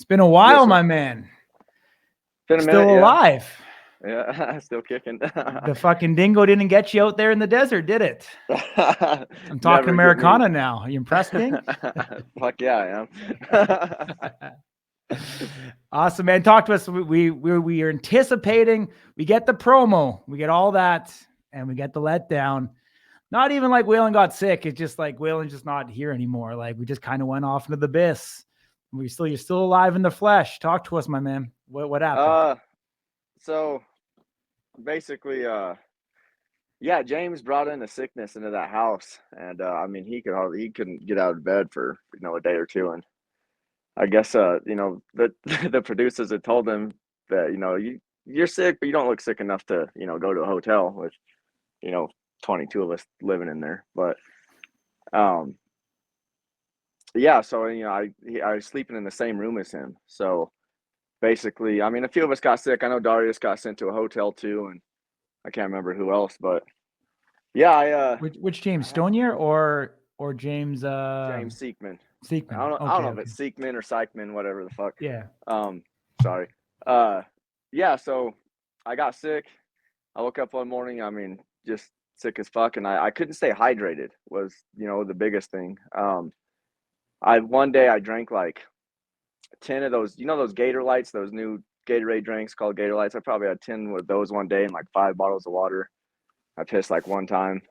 been a while, my man. Been a Still minute, alive. Yeah, still kicking. The fucking dingo didn't get you out there in the desert, did it? I'm talking Never get me. Americana now. Are you impressed, King? Fuck yeah, I am. Awesome, man. Talk to us. We are anticipating. We get the promo. We get all that, and we get the letdown. Not even like Waylon got sick. It's just like Waylon's just not here anymore. Like we just kind of went off into the abyss. You're still alive in the flesh. Talk to us, my man. What happened? So basically, yeah, James brought in a sickness into that house, and I mean, he couldn't get out of bed for a day or two, and I guess the the producers had told him that you're sick, but you don't look sick enough to go to a hotel with 22 of us living in there, but yeah, so I was sleeping in the same room as him, so basically, I mean, a few of us got sick. I know Darius got sent to a hotel too, and I can't remember who else, but yeah, Which James Stonier or James James Seekman. Seekman? I don't know if Okay. it's Seekman or Sykman, whatever the fuck. Yeah. Sorry. Yeah, so I got sick. I woke up one morning, I mean, just sick as fuck, and I couldn't stay hydrated was, the biggest thing. One day I drank like 10 of those, those Gator Lights, those new Gatorade drinks called Gator Lights. I probably had 10 of those one day and like 5 bottles of water. I pissed like one time.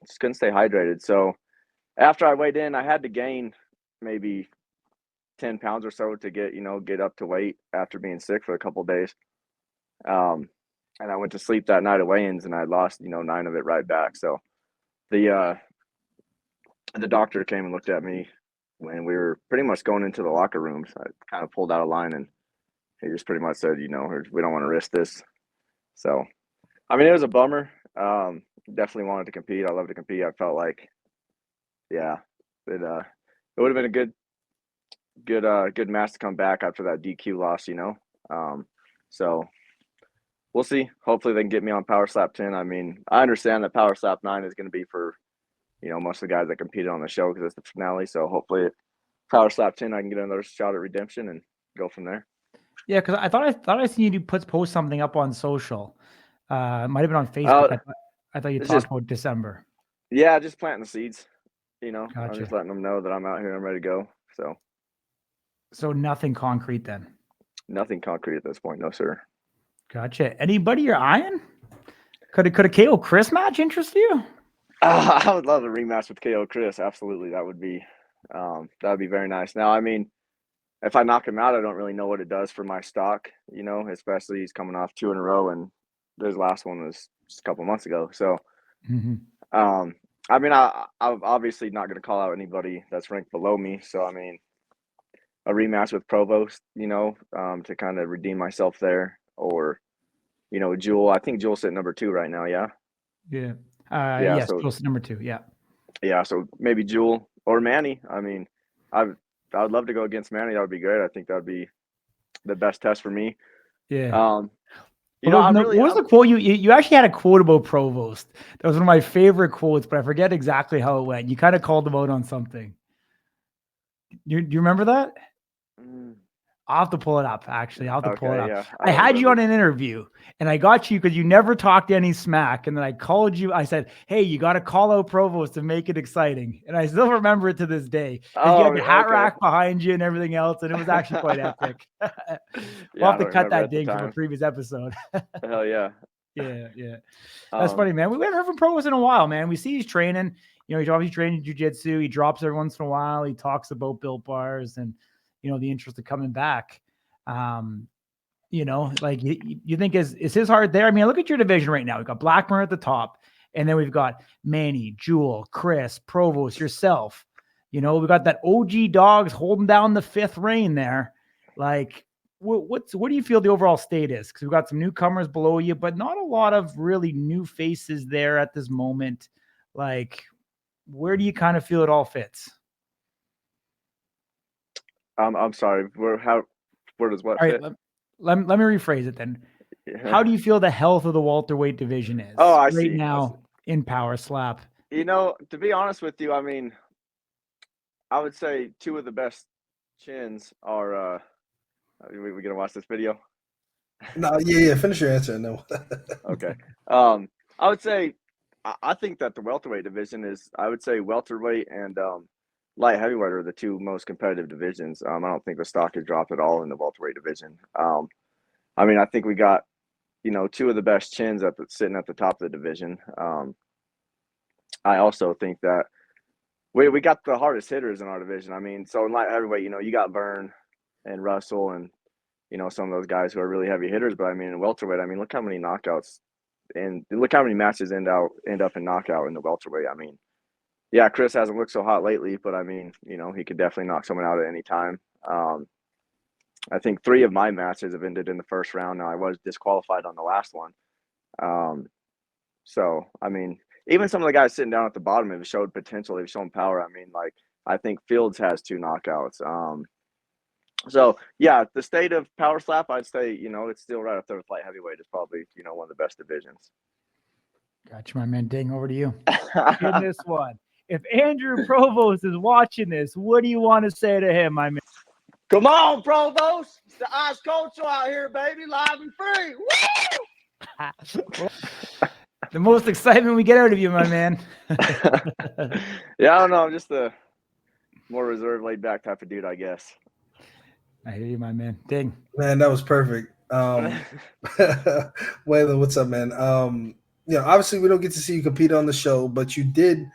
Just couldn't stay hydrated. So after I weighed in, I had to gain maybe 10 pounds or so to get up to weight after being sick for a couple of days. And I went to sleep that night at weigh-ins and I lost, 9 of it right back. So the doctor came and looked at me when we were pretty much going into the locker rooms. I kind of pulled out a line and he just pretty much said, we don't want to risk this. So, I mean, it was a bummer. Definitely wanted to compete. I love to compete. I felt like, yeah, it would have been a good match to come back after that DQ loss, So we'll see. Hopefully they can get me on Power Slap 10. I mean, I understand that Power Slap 9 is going to be for, most of the guys that competed on the show because it's the finale. So hopefully Power Slap 10, I can get another shot at redemption and go from there. Yeah, because I thought I seen you post something up on social. It might have been on Facebook. I thought you talked about December. Yeah, just planting the seeds. Gotcha. I'm just letting them know that I'm out here. I'm ready to go. So nothing concrete then. Nothing concrete at this point, no sir. Gotcha. Anybody you're eyeing? Could a KO Chris match interest you? I would love a rematch with KO Chris. Absolutely, that would be very nice. Now, I mean, if I knock him out, I don't really know what it does for my stock. Especially he's coming off 2 in a row, and his last one was just a couple months ago. So, I mean, I'm obviously not going to call out anybody that's ranked below me. So, I mean, a rematch with Provost, to kind of redeem myself there, or Jewel. I think Jewel's at number 2 right now. Yeah. Yeah. Yeah. Yes, So Jewel's number 2. Yeah. Yeah. So maybe Jewel or Manny. I mean, I would love to go against Manny. That would be great. I think that would be the best test for me. Yeah. What was the quote? You actually had a quote about Provost. That was one of my favorite quotes, but I forget exactly how it went. You kind of called him out on something. Do you remember that? I'll have to pull it up, actually. I'll have to pull it up. Yeah, I had you on an interview, and I got you because you never talked any smack. And then I called you. I said, hey, you got to call out Provost to make it exciting. And I still remember it to this day. Because you had the hat rack behind you and everything else, and it was actually quite epic. We'll have to cut that ding from a previous episode. Hell yeah. Yeah. That's funny, man. We haven't heard from Provost in a while, man. We see he's training. He's obviously training jiu-jitsu. He drops every once in a while. He talks about Built Bars and the interest of coming back. Like you think is his heart there? I mean, look at your division right now. We've got Blackburn at the top, and then we've got Manny, Jewel, Chris, Provost, yourself. We got that OG dogs holding down the 5th reign there. Like, what do you feel the overall state is? Because we've got some newcomers below you, but not a lot of really new faces there at this moment. Like, where do you kind of feel it all fits? I'm sorry. Where does what all fit? Right, let me rephrase it then. Yeah. How do you feel the health of the welterweight division is right now in Power Slap? To be honest with you, I mean, I would say 2 of the best chins are We gonna watch this video? No, yeah. Finish your answer and then. Okay. I would say I think that the welterweight division is, I would say welterweight and light heavyweight are the two most competitive divisions. I don't think the stock has dropped at all in the welterweight division. I mean, I think we got, two of the best chins sitting at the top of the division. I also think that we got the hardest hitters in our division. I mean, so in light heavyweight, you got Byrne and Russell and some of those guys who are really heavy hitters. But I mean, in welterweight, I mean, look how many knockouts and look how many matches end up in knockout in the welterweight. I mean, yeah, Chris hasn't looked so hot lately, but I mean, he could definitely knock someone out at any time. I think 3 of my matches have ended in the first round. Now I was disqualified on the last one. So I mean, even some of the guys sitting down at the bottom have showed potential. They've shown power. I mean, like I think Fields has 2 knockouts. So yeah, the state of power slap, I'd say, it's still right up there with light heavyweight. It's probably, one of the best divisions. Gotcha, my man. Ding, over to you. In this one, if Andrew Provost is watching this, what do you want to say to him, my man? Come on, Provost. It's the Ice Culture out here, baby, live and free. Woo! The most excitement we get out of you, my man. Yeah, I don't know. I'm just a more reserved, laid back type of dude, I guess. I hear you, my man. Ding. Man, that was perfect. Waylon, what's up, man? Obviously we don't get to see you compete on the show, but you did.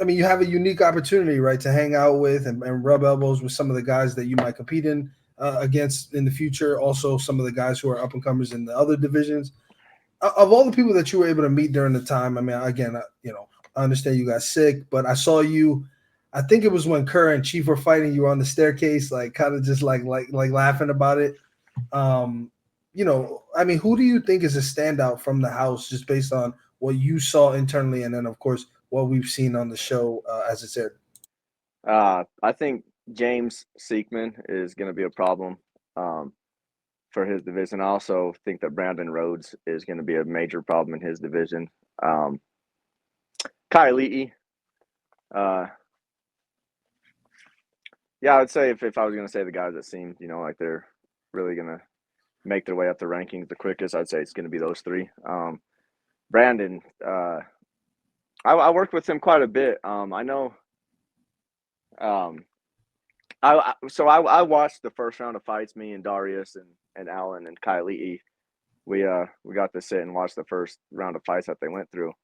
I mean, you have a unique opportunity, right, to hang out with and rub elbows with some of the guys that you might compete against in the future. Also, some of the guys who are up and comers in the other divisions. Of all the people that you were able to meet during the time, I mean, again, I understand you got sick, but I saw you. I think it was when Kerr and Chief were fighting. You were on the staircase, like kind of just like laughing about it. I mean, who do you think is a standout from the house, just based on what you saw internally, and then of course what we've seen on the show as it's aired? I think James Seekman is going to be a problem for his division. I also think that Brandon Rhodes is going to be a major problem in his division. Kai Leahy. Yeah, I would say if I was going to say the guys that seem, like they're really going to make their way up the rankings the quickest, I'd say it's going to be those 3. Brandon, I worked with him quite a bit. I know. I watched the first round of fights. Me and Darius and Alan and Kai Leahy, we got to sit and watch the first round of fights that they went through.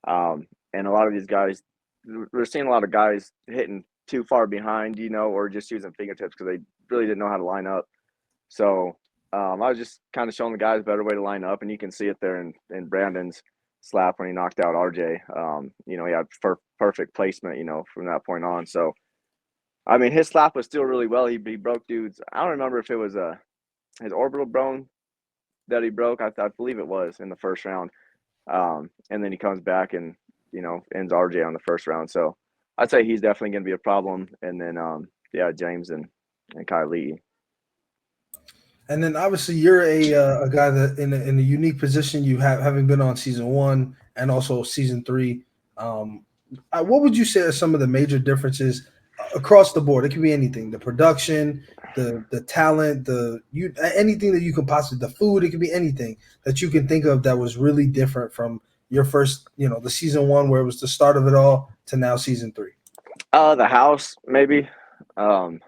And a lot of these guys, we're seeing a lot of guys hitting too far behind, or just using fingertips because they really didn't know how to line up. So I was just kind of showing the guys a better way to line up, and you can see it there in Brandon's slap when he knocked out RJ. He had perfect placement, from that point on. So, I mean, his slap was still really well. He broke dudes. I don't remember if it was his orbital bone that he broke. I believe it was in the first round. And then he comes back and, ends RJ on the first round. So I'd say he's definitely going to be a problem. And then, James and Kai Leahy. And then obviously you're a guy that in a unique position, you having been on season 1 and also season 3. What would you say are some of the major differences across the board? It could be anything: the production, the talent, anything that you could possibly, the food. It could be anything that you can think of that was really different from your first, the season 1 where it was the start of it all to now season 3. The house, maybe. I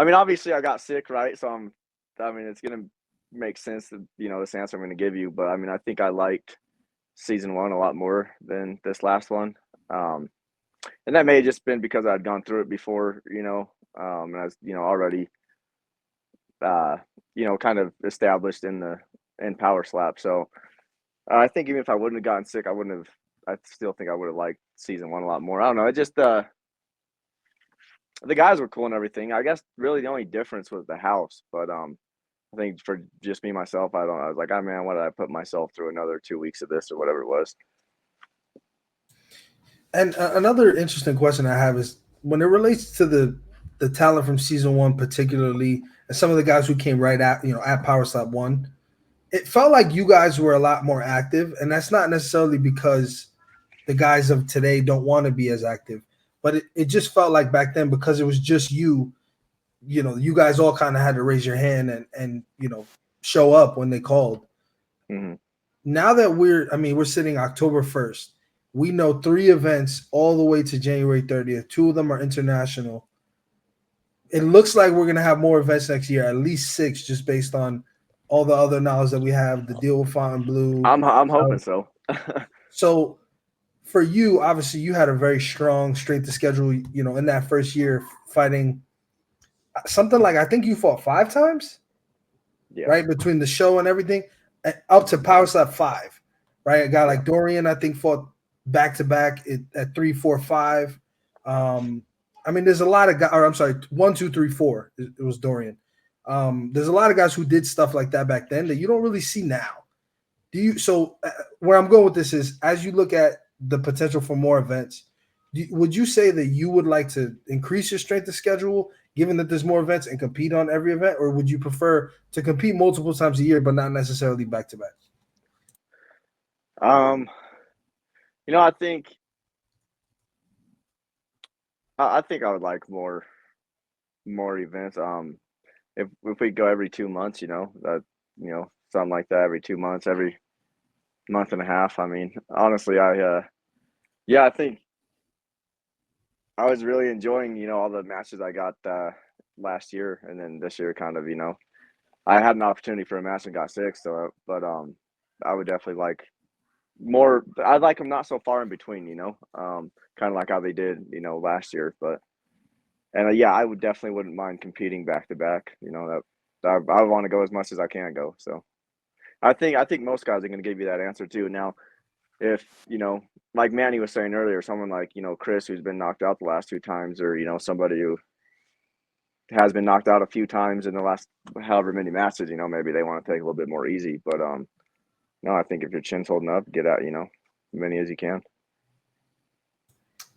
mean, obviously I got sick, right? So it's going to make sense that, this answer I'm going to give you, but I mean, I think I liked season 1 a lot more than this last one. And that may have just been because I'd gone through it before, and I was, already, kind of established in power slap. So I think even if I wouldn't have gotten sick, I still think I would have liked season 1 a lot more. I don't know. It just, the guys were cool and everything. I guess really the only difference was the house. But I think for just me, myself, I was like, oh, man, why did I put myself through another 2 weeks of this or whatever it was? And another interesting question I have is when it relates to the talent from season 1, particularly, and some of the guys who came right at Power Slap 1, it felt like you guys were a lot more active. And that's not necessarily because the guys of today don't want to be as active. But it just felt like back then, because it was just you, you guys all kind of had to raise your hand and show up when they called. Mm-hmm. Now that we're sitting October 1st, we know 3 events all the way to January 30th. 2 of them are international. It looks like we're going to have more events next year, at least 6, just based on all the other knowledge that we have, the deal with Fontainebleau. I'm hoping so. So for you, obviously, you had a very strong strength to schedule, in that first year fighting something like, I think you fought 5 times, right? Between the show and everything, up to Power Slap 5, right? A guy like Dorian, I think, fought back-to-back at 3, 4, 5. There's a lot of guys, or I'm sorry, 1, 2, 3, 4. It was Dorian. There's a lot of guys who did stuff like that back then that you don't really see now. Where I'm going with this is, as you look at the potential for more events, would you say that you would like to increase your strength of schedule, given that there's more events, and compete on every event, or would you prefer to compete multiple times a year, but not necessarily back to back? I think I would like more events. If we go every 2 months, something like that, every 2 months, every month and a half. I mean, honestly, I think I was really enjoying, all the matches I got last year, and then this year kind of, I had an opportunity for a match and got sick. So, but I would definitely like more. I'd like them not so far in between, kind of like how they did, last year. But I would definitely wouldn't mind competing back to back. I want to go as much as I can go. So, I think most guys are going to give you that answer too. Now, if like Manny was saying earlier, someone like Chris, who's been knocked out the last 2 times, or somebody who has been knocked out a few times in the last however many matches, maybe they want to take a little bit more easy. But no, I think if your chin's holding up, get out, many as you can.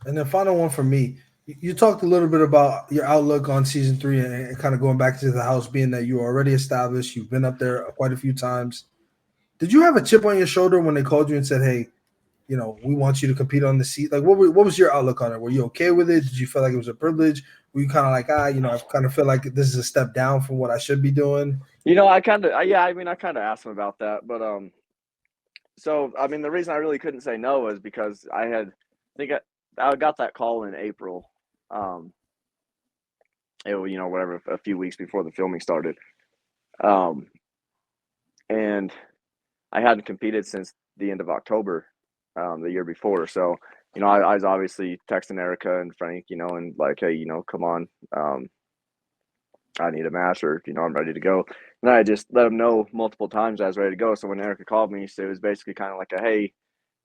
And then final one for me. You talked a little bit about your outlook on season 3 and kind of going back to the house, being that you're already established. You've been up there quite a few times. Did you have a chip on your shoulder when they called you and said, hey, we want you to compete on the seat? Like, what was your outlook on it? Were you okay with it? Did you feel like it was a privilege? Were you kind of like, I kind of feel like this is a step down from what I should be doing? I kind of asked him about that. But so, the reason I really couldn't say no was because I got that call in April. Whatever, a few weeks before the filming started. And I hadn't competed since the end of October, the year before. So, I was obviously texting Erica and Frank, and like, hey, come on, I need a match, or, I'm ready to go. And I just let them know multiple times I was ready to go. So when Erica called me, so it was basically kind of like a, hey,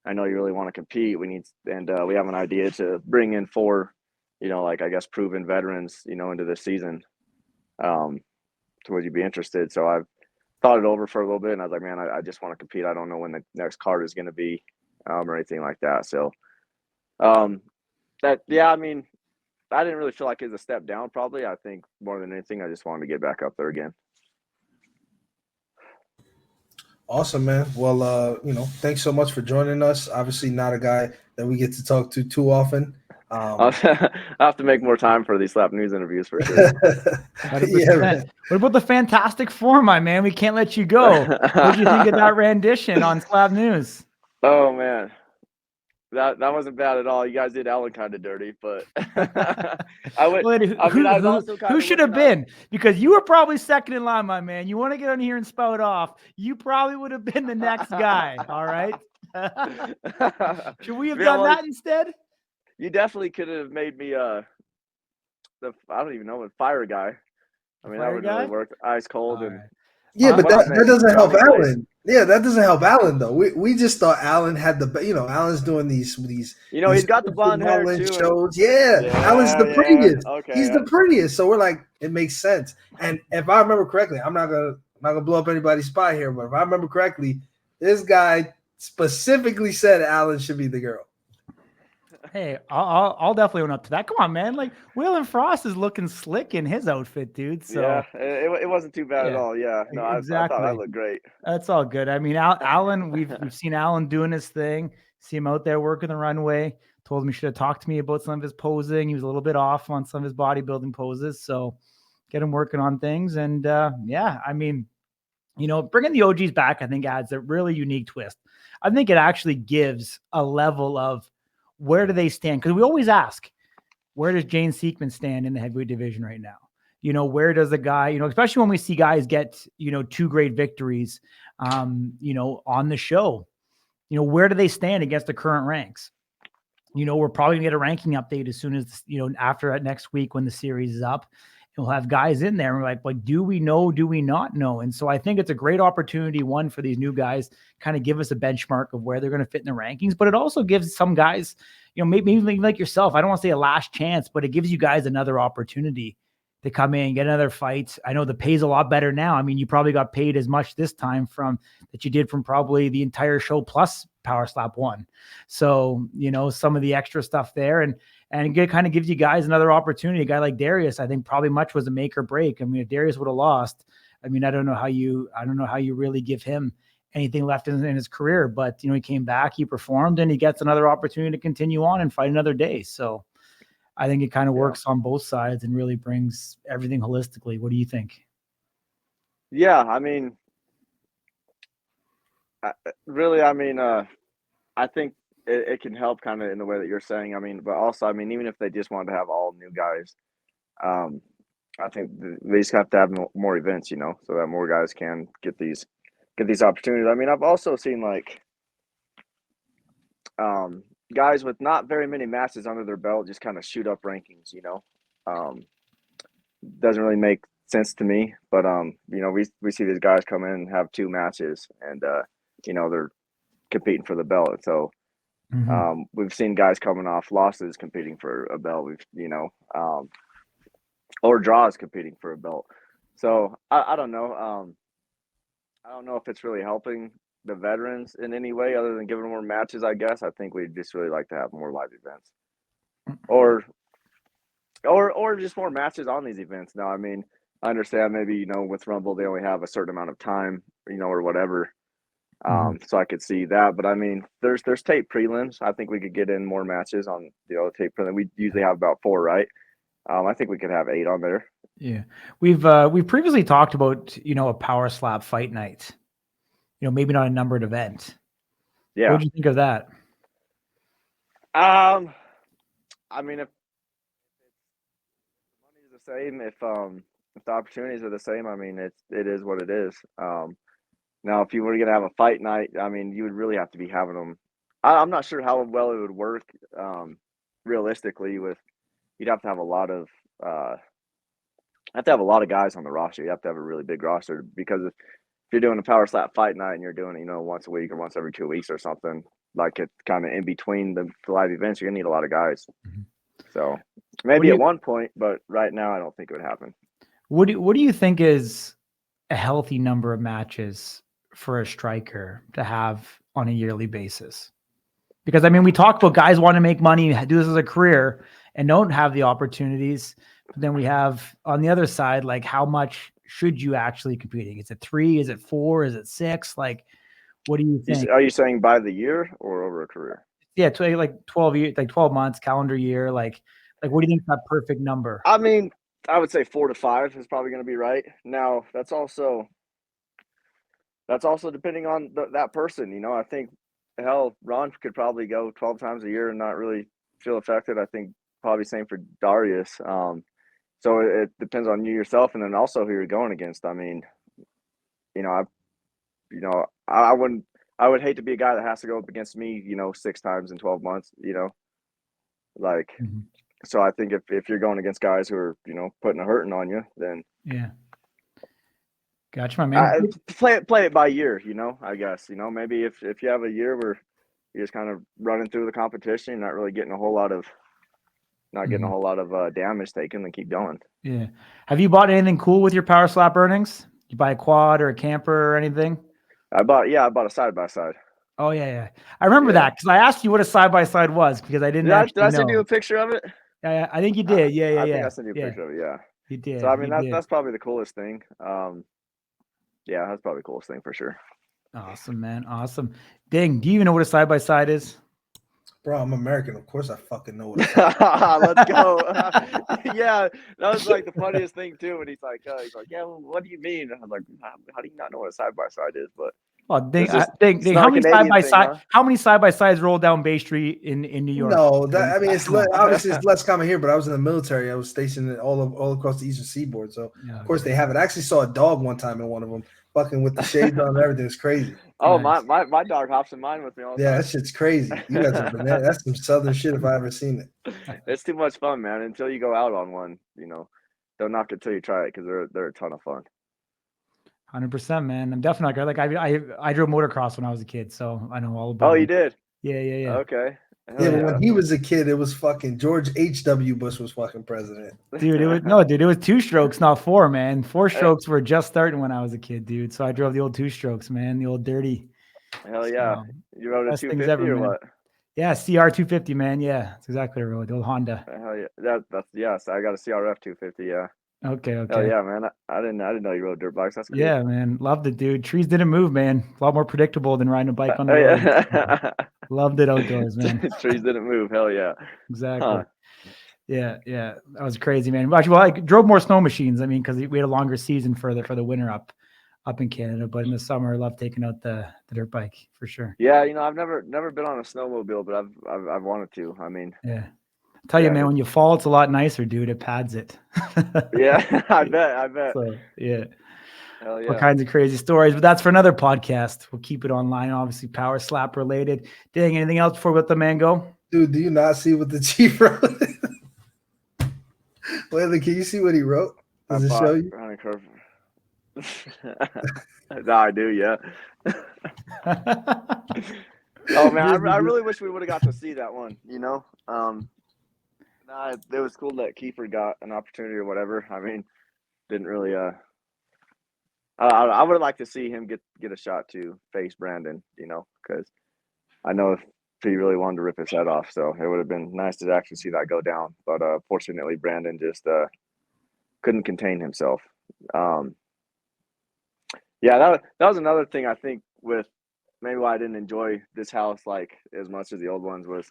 I know you really want to compete. We have an idea to bring in 4, I guess, proven veterans, into this season. So would you be interested? So I've thought it over for a little bit, and I was like, man, I just want to compete. I don't know when the next card is going to be, or anything like that. So, I didn't really feel like it was a step down. Probably, I think more than anything, I just wanted to get back up there again. Awesome, man. Well, thanks so much for joining us. Obviously, not a guy that we get to talk to too often. I have to make more time for these Slap News interviews for sure. Yeah, what about the Fantastic Four, my man? We can't let you go. What do you think of that rendition on Slap News? Oh man, that wasn't bad at all. You guys did Alan kind of dirty, but I would. Who should have been? Because you were probably second in line, my man. You want to get on here and spout off? You probably would have been the next guy. All right. Should we have done that instead? You definitely could have made me I don't even know, a fire guy. That would really work. Ice cold and but that doesn't help Alan. Yeah, that doesn't help Alan though. We just thought Alan had Alan's doing these. He's got the blonde hair too. Shows. Alan's the prettiest. Okay, he's the prettiest. So we're like, it makes sense. And if I remember correctly, I'm not gonna blow up anybody's spot here, but if I remember correctly, this guy specifically said Alan should be the girl. Hey, I'll definitely own up to that. Come on, man. Like, Waylon Frost is looking slick in his outfit, dude. So yeah, it wasn't too bad at all. Yeah, no, exactly. I thought I looked great. That's all good. Alan, we've seen Alan doing his thing. See him out there working the runway. Told him he should have talked to me about some of his posing. He was a little bit off on some of his bodybuilding poses. So, get them working on things. And yeah, I mean, you know, bringing the OGs back, I think adds a really unique twist. I think it actually gives a level of where do they stand? Because we always ask, where does Jane Seekman stand in the heavyweight division right now? You know, where does a guy, you know, especially when we see guys get, you know, 2 great victories, you know, on the show, you know, where do they stand against the current ranks? You know, we're probably gonna get a ranking update as soon as, you know, after next week when the series is up. And we'll have guys in there. And we're like, do we know? Do we not know? And so I think it's a great opportunity, one, for these new guys, kind of give us a benchmark of where they're going to fit in the rankings. But it also gives some guys, you know, maybe like yourself, I don't want to say a last chance, but it gives you guys another opportunity to come in and get another fight. I know the pay's a lot better now. I mean, you probably got paid as much this time from that you did from probably the entire show plus Power Slap 1. So, you know, some of the extra stuff there, and it kind of gives you guys another opportunity. A guy like Darius, I think probably much was a make or break. I mean, if Darius would have lost, I mean, I don't know how you really give him anything left in his career, but you know, he came back, he performed, and he gets another opportunity to continue on and fight another day. So I think it kind of works on both sides and really brings everything holistically. What do you think? Yeah, I mean, really, I mean, I think it can help kind of in the way that you're saying. I mean, but also, I mean, even if they just wanted to have all new guys, I think they just have to have more events, you know, so that more guys can get these opportunities. I mean, I've also seen like guys with not very many matches under their belt just kind of shoot up rankings, you know. Doesn't really make sense to me, but you know, we see these guys come in and have 2 matches, and you know, they're competing for the belt. So we've seen guys coming off losses competing for a belt. We've, you know, or draws competing for a belt. So I don't know. I don't know if it's really helping the veterans in any way other than giving them more matches. I guess I think we'd just really like to have more live events, or just more matches on these events. Now, I mean, I understand maybe, you know, with Rumble they only have a certain amount of time, you know, or whatever. So I could see that, but I mean, there's tape prelims. I think we could get in more matches on the tape prelim. We usually have about 4, right? I think we could have 8 on there. Yeah, we've previously talked about, you know, a Power Slap fight night. You know, maybe not a numbered event. Yeah. What did you think of that? I mean, if the money is the same, if the opportunities are the same, I mean, it is what it is. Now, if you were going to have a fight night, I mean, you would really have to be having them. I'm not sure how well it would work realistically. You'd have to have a lot of guys on the roster. You have to have a really big roster, because if you're doing a Power Slap fight night and you're doing it, you know, once a week or once every 2 weeks or something, like it's kind of in between the live events, you're gonna need a lot of guys. So maybe at one point, but right now I don't think it would happen. What do you think is a healthy number of matches for a striker to have on a yearly basis? Because I mean, we talk about guys want to make money, do this as a career, and don't have the opportunities. But then we have on the other side, like, how much should you actually competing? Is it 3? Is it 4? Is it 6? Like, what do you think? Are you saying by the year or over a career? Yeah, like 12 years, like 12 months, calendar year. Like what do you think is that perfect number? I mean, I would say 4 to 5 is probably going to be right. Now, that's also depending on that person. You know, I think, hell, Ron could probably go 12 times a year and not really feel affected. I think probably same for Darius. So it depends on you yourself, and then also who you're going against. I mean, you know, I would hate to be a guy that has to go up against me, you know, 6 times in 12 months, you know, like, so I think if you're going against guys who are, you know, putting a hurting on you, then yeah. Gotcha, my man. Play it by year, you know, I guess, you know, maybe if you have a year where you're just kind of running through the competition, you're not really getting a whole lot of damage taken, then keep going. Yeah. Have you bought anything cool with your Power Slap earnings? You buy a quad or a camper or anything? I bought a side-by-side. Oh, yeah. I remember that because I asked you what a side-by-side was because I didn't actually know. Did I send you a picture of it? Yeah, I think you did. Yeah. I think I sent you a picture of it, yeah. You did. So, I mean, that's probably the coolest thing. Yeah, that's probably the coolest thing for sure. Awesome, man. Awesome. Ding, do you even know what a side-by-side is? Bro, I'm American. Of course I fucking know what Let's go. Yeah, that was like the funniest thing too. When he's like, yeah, well, what do you mean? I was like, how do you not know what a side by side is? But Well, it's just think, it's how not a many side Canadian by thing, side? huh? How many side by sides roll down Bay Street in New York? No, that I mean it's Come on. obviously it's less common here, but I was in the military. I was stationed all across the eastern seaboard, so Yeah, of course they have it. I actually saw a dog one time in one of them, fucking with the shades on and everything. It's crazy. Oh, Nice. my dog hops in mine with me all the Yeah, time. that shit's crazy. You guys are bananas. That's some southern shit if I ever seen it. It's too much fun, man. Until you go out on one, don't knock it till you try it because they're a ton of fun. 100%, man. I'm definitely like I drove motocross when I was a kid, so I know all about. Oh, you them. did? Yeah. Okay. Hell Yeah, but when he was a kid, it was fucking George H.W. Bush was fucking president. Dude, it was 2 strokes, not 4, man. 4 strokes were just starting when I was a kid, dude. So I drove the old 2 strokes, man, the old dirty. Hell yeah. You rode a Best things 250 ever, or man. what? Yeah, CR 250, man. Yeah, that's exactly what I rode, the old Honda. Hell yeah. That's yes. I got a CRF 250. Yeah. Okay. Hell yeah, man. I didn't know you rode dirt bikes. That's cool. Yeah, man. Loved it, dude. Trees didn't move, man. A lot more predictable than riding a bike on the Oh, road. yeah. Loved it outdoors, man. Trees didn't move. Hell yeah. Exactly. Huh. Yeah. That was crazy, man. Actually, well, I drove more snow machines. I mean, because we had a longer season for the winter up in Canada, but in the summer, I love taking out the dirt bike for sure. Yeah, I've never been on a snowmobile, but I've wanted to. I mean, yeah. Tell you, yeah, man, when you fall, it's a lot nicer, dude. It pads it. yeah, I bet. So, yeah. Hell yeah. All kinds of crazy stories, but that's for another podcast. We'll keep it online, obviously power slap related. Dang, anything else before we let the man go? Dude, do you not see what the chief wrote? Waylon, can you see what he wrote? Does it show you? No, I do, yeah. Oh man, I really wish we would have got to see that one, Nah, it was cool that Kiefer got an opportunity or whatever. I mean, didn't really I would have liked to see him get a shot to face Brandon, because I know if he really wanted to rip his head off, so it would have been nice to actually see that go down. But fortunately, Brandon just couldn't contain himself. Yeah, that was another thing I think with maybe why I didn't enjoy this house like as much as the old ones was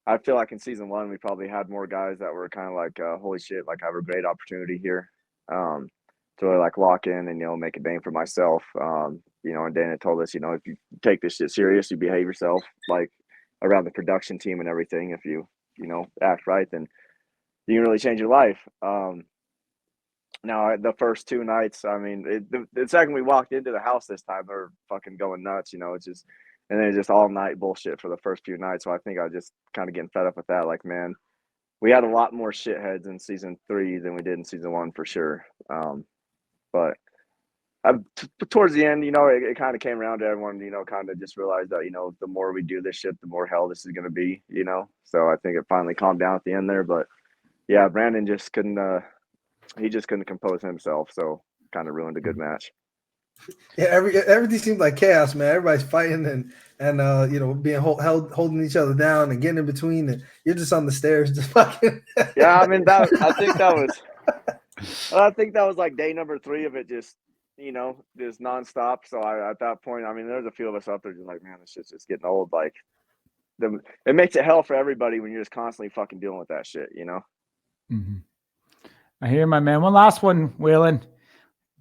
I feel like in season 1 we probably had more guys that were kind of like holy shit, like I have a great opportunity here to really like lock in and make a name for myself. And Dana told us, if you take this shit serious, you behave yourself like around the production team and everything, if you act right, then you can really change your life. Now, the first 2 nights, I mean, the second we walked into the house this time, they were fucking going nuts, it's just, and then it's just all night bullshit for the first few nights. So I think I was just kind of getting fed up with that. Like, man, we had a lot more shitheads in season 3 than we did in season 1 for sure. But towards the end, it kind of came around to everyone, kind of just realized that, the more we do this shit, the more hell this is going to be, So I think it finally calmed down at the end there. But yeah, Brandon just couldn't, he just couldn't compose himself, so kind of ruined a good match. Yeah, everything seemed like chaos, man. Everybody's fighting and being holding each other down and getting in between, and you're just on the stairs, just fucking. Yeah, I mean I think that was like day number 3 of it, just just nonstop. So at that point, I mean, there's a few of us up there just like, man, this shit's just getting old. Like, it makes it hell for everybody when you're just constantly fucking dealing with that shit, Mm-hmm. I hear, my man. One last one, Waylon.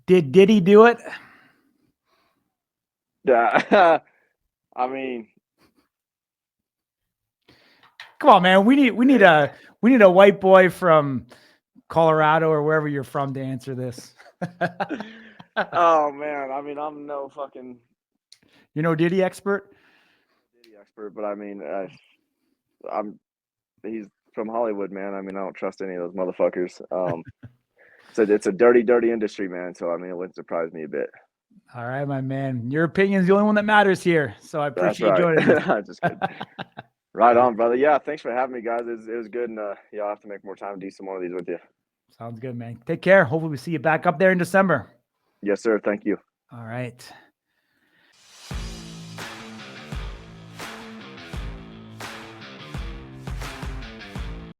Did he do it? Yeah. I mean, come on, man. We need a white boy from Colorado or wherever you're from to answer this. Oh man, I mean, I'm no fucking Diddy expert. But I mean, he's from Hollywood, man. I mean, I don't trust any of those motherfuckers. So it's a dirty industry, man. So I mean, it wouldn't surprise me a bit. All right, my man. Your opinion is the only one that matters here. So I appreciate you joining me. Just kidding. Right on, brother. Yeah, thanks for having me, guys. It was good, and I'll have to make more time to do some more of these with you. Sounds good, man. Take care. Hopefully we see you back up there in December. Yes, sir. Thank you. All right.